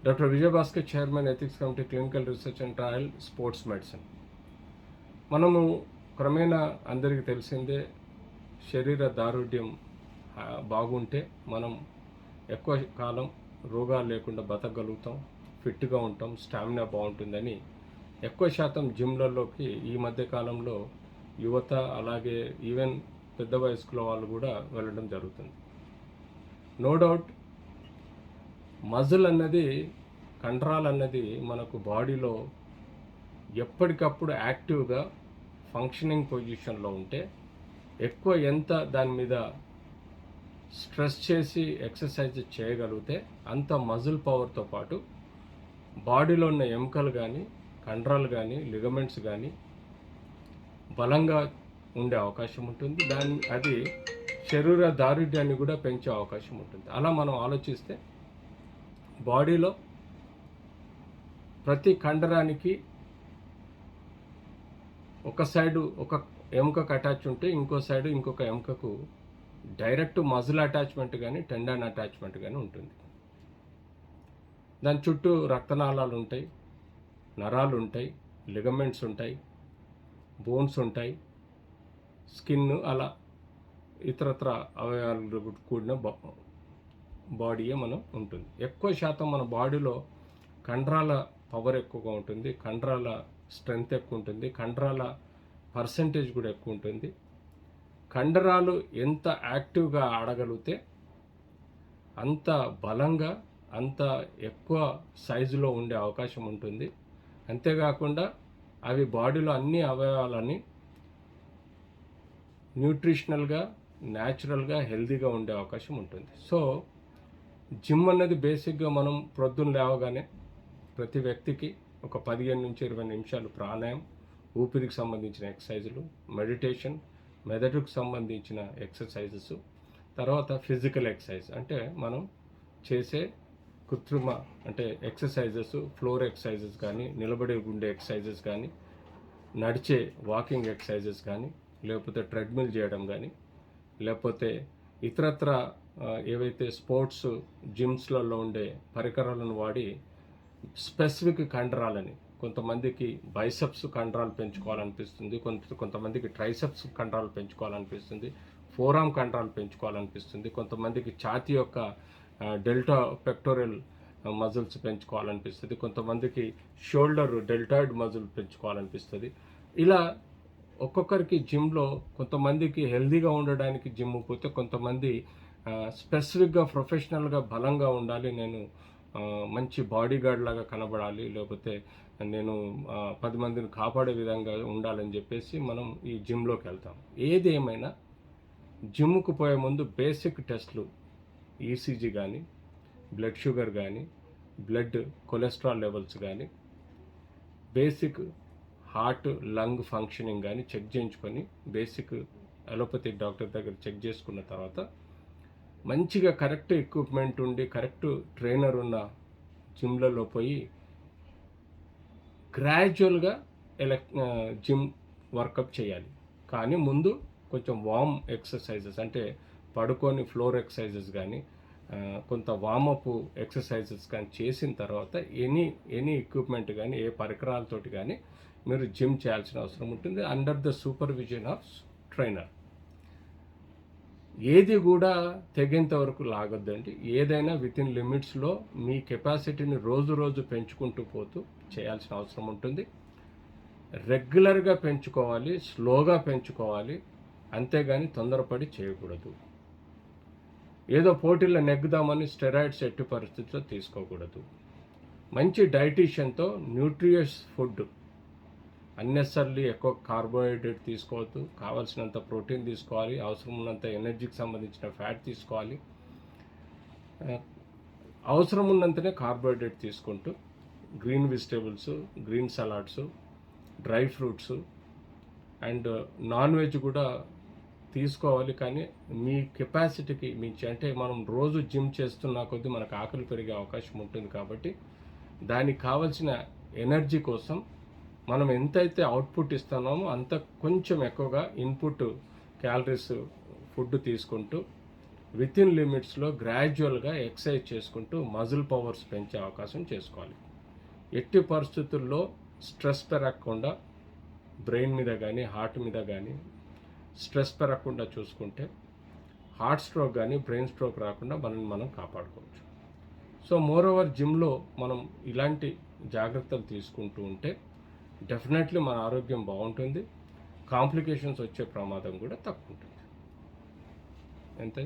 Doctor Vijayabhaskar chairman ethics committee clinical research and trial sports medicine. మనము క్రమేణా అందరికీ తెలిసిందే, శరీర దారుఢ్యం బాగుంటే మనం ఎక్కువ కాలం రోగాలు లేకుండా బతకగలుగుతాం, ఫిట్గా ఉంటాం, స్టామినా బాగుంటుందని ఎక్కువ శాతం జిమ్లలోకి ఈ మధ్య కాలంలో యువత అలాగే ఈవెన్ పెద్ద వయస్కుల వాళ్ళు కూడా వెళ్ళడం జరుగుతుంది. నో డౌట్ మజిల్ అన్నది, కండరాలు అన్నది మనకు బాడీలో ఎప్పటికప్పుడు యాక్టివ్గా ఫంక్షనింగ్ పొజిషన్లో ఉంటే ఎక్కువ ఎంత దాని మీద స్ట్రెస్ చేసి ఎక్సర్సైజ్ చేయగలిగితే అంత మజిల్ పవర్తో పాటు బాడీలో ఉన్న ఎముకలు కానీ, కండరాలు కానీ, లిగమెంట్స్ కానీ బలంగా ఉండే అవకాశం ఉంటుంది. అది శరీర దారుఢ్యాన్ని కూడా పెంచే అవకాశం ఉంటుంది. అలా మనం ఆలోచిస్తే బాడీలో ప్రతి కండరానికి ఒక సైడు ఒక ఎముకకు అటాచ్ ఉంటే ఇంకో సైడు ఇంకొక ఎముకకు డైరెక్ట్ మజిల్ అటాచ్మెంట్ కానీ టెండన్ అటాచ్మెంట్ కానీ ఉంటుంది. దాని చుట్టూ రక్తనాళాలు ఉంటాయి, నరాలు ఉంటాయి, లిగమెంట్స్ ఉంటాయి, బోన్స్ ఉంటాయి, స్కిన్, అలా ఇతరత్ర అవయవాలు కూడిన బాడీయే మనం ఉంటుంది. ఎక్కువ శాతం మన బాడీలో కండరాల పవర్ ఎక్కువగా ఉంటుంది, కండరాల స్ట్రెంగ్త్ ఎక్కువ ఉంటుంది, కండరాల పర్సంటేజ్ కూడా ఎక్కువ ఉంటుంది. కండరాలు ఎంత యాక్టివ్గా ఆడగలిగితే అంత బలంగా, అంత ఎక్కువ సైజులో ఉండే అవకాశం ఉంటుంది. అంతేకాకుండా అవి బాడీలో అన్ని అవయవాలని న్యూట్రిషనల్గా, న్యాచురల్గా, హెల్తీగా ఉండే అవకాశం ఉంటుంది. సో జిమ్ అన్నది బేసిక్గా మనం ప్రొద్దున లేవగానే ప్రతి వ్యక్తికి ఒక 15 నుంచి 20 నిమిషాలు ప్రాణాయామం, ఊపిరికి సంబంధించిన ఎక్సర్సైజులు, మెడిటేషన్, మెదడుకు సంబంధించిన ఎక్సర్సైజెస్, తర్వాత ఫిజికల్ ఎక్సర్సైజ్ అంటే మనం చేసే కృత్రిమ అంటే ఎక్సర్సైజెస్, ఫ్లోర్ ఎక్సర్సైజెస్ కానీ, నిలబడి ఉండే ఎక్సర్సైజెస్ కానీ, నడిచే వాకింగ్ ఎక్సర్సైజెస్ కానీ, లేకపోతే ట్రెడ్మిల్ చేయడం కానీ, లేకపోతే ఇతరత్ర ఏవైతే స్పోర్ట్స్ జిమ్స్లలో ఉండే పరికరాలను వాడి స్పెసిఫిక్ కండరాలని, కొంతమందికి బైసెప్స్ కండరాలు పెంచుకోవాలనిపిస్తుంది, కొంతమందికి ట్రైసెప్స్ కండరాలు పెంచుకోవాలనిపిస్తుంది, ఫోరామ్ కండరాలు పెంచుకోవాలనిపిస్తుంది, కొంతమందికి ఛాతీ యొక్క డెల్టా పెక్టోరల్ మజిల్స్ పెంచుకోవాలనిపిస్తుంది, కొంతమందికి షోల్డర్ డెల్టాయిడ్ మజిల్ పెంచుకోవాలనిపిస్తుంది. ఇలా ఒక్కొక్కరికి జిమ్లో కొంతమందికి హెల్దీగా ఉండడానికి జిమ్ పోతే, కొంతమంది స్పెసిఫిక్గా ప్రొఫెషనల్గా బలంగా ఉండాలి, నేను మంచి బాడీ గార్డ్ లాగా కనబడాలి, లేకపోతే నేను 10 మందిని కాపాడే విధంగా ఉండాలని చెప్పేసి మనం ఈ జిమ్లోకి వెళ్తాం. ఏది ఏమైనా జిమ్కు పోయే ముందు బేసిక్ టెస్ట్లు, ఈసీజీ కానీ, బ్లడ్ షుగర్ కానీ, బ్లడ్ కొలెస్ట్రాల్ లెవెల్స్ కానీ, బేసిక్ హార్ట్ లంగ్ ఫంక్షనింగ్ కానీ చెక్ చేయించుకొని, బేసిక్ అలోపతిక్ డాక్టర్ దగ్గర చెక్ చేసుకున్న తర్వాత మంచిగా కరెక్ట్ ఎక్విప్మెంట్ ఉండి, కరెక్ట్ ట్రైనర్ ఉన్న జిమ్లలో పోయి గ్రాడ్యువల్గా జిమ్ వర్కప్ చేయాలి. కానీ ముందు కొంచెం వార్మ్ ఎక్సర్సైజెస్ అంటే పడుకొని ఫ్లోర్ ఎక్సర్సైజెస్ కానీ, కొంత వార్మప్ ఎక్సర్సైజెస్ కానీ చేసిన తర్వాత ఎనీ ఎక్విప్మెంట్ కానీ, ఏ పరికరాలతోటి కానీ మీరు జిమ్ చేయాల్సిన అవసరం ఉంటుంది, under the supervision of trainer. ఏది కూడా తెగేంత వరకు లాగొద్దండి. ఏదైనా వితిన్ లిమిట్స్లో మీ కెపాసిటీని రోజు రోజు పెంచుకుంటూ పోతూ చేయాల్సిన అవసరం ఉంటుంది. రెగ్యులర్గా పెంచుకోవాలి, స్లోగా పెంచుకోవాలి, అంతేగాని తొందరపడి చేయకూడదు. ఏదో పోటీల్లో నెగ్గుదామని స్టెరాయిడ్స్ ఎట్టి పరిస్థితుల్లో తీసుకోకూడదు. మంచి డైటీషియన్తో న్యూట్రియస్ ఫుడ్, అన్నెసర్లీ ఎక్కువ కార్బోహైడ్రేట్ తీసుకోవద్దు, కావాల్సినంత ప్రోటీన్ తీసుకోవాలి, అవసరం ఉన్నంత ఎనర్జీకి సంబంధించిన ఫ్యాట్ తీసుకోవాలి, అవసరం ఉన్నంతనే కార్బోహైడ్రేట్ తీసుకుంటూ green vegetables, green salads, dry fruits and non veg కూడా తీసుకోవాలి. కానీ మీ కెపాసిటీకి మించి, అంటే మనం రోజు జిమ్ చేస్తున్న కొద్దీ మనకు ఆకలి పెరిగే అవకాశం ఉంటుంది. కాబట్టి దానికి కావాల్సిన ఎనర్జీ కోసం మనం ఎంతైతే అవుట్పుట్ ఇస్తున్నామో అంత కొంచెం ఎక్కువగా ఇన్పుట్ క్యాలరీస్ ఫుడ్ తీసుకుంటూ విత్ ఇన్ లిమిట్స్లో గ్రాడ్యువల్గా ఎక్సర్సైజ్ చేసుకుంటూ మజిల్ పవర్స్ పెంచే అవకాశం చేసుకోవాలి. ఎట్టి పరిస్థితుల్లో స్ట్రెస్ పెరగకుండా బ్రెయిన్ మీద కానీ హార్ట్ మీద కానీ స్ట్రెస్ పెరగకుండా చూసుకుంటే హార్ట్ స్ట్రోక్ కానీ బ్రెయిన్ స్ట్రోక్ రాకుండా మనం కాపాడుకోవచ్చు. సో మోర్ ఓవర్ జిమ్లో మనం ఇలాంటి జాగ్రత్తలు తీసుకుంటూ ఉంటే డెఫినెట్లీ మన ఆరోగ్యం బాగుంటుంది, కాంప్లికేషన్స్ వచ్చే ప్రమాదం కూడా తక్కువ ఉంటుంది. అంతే.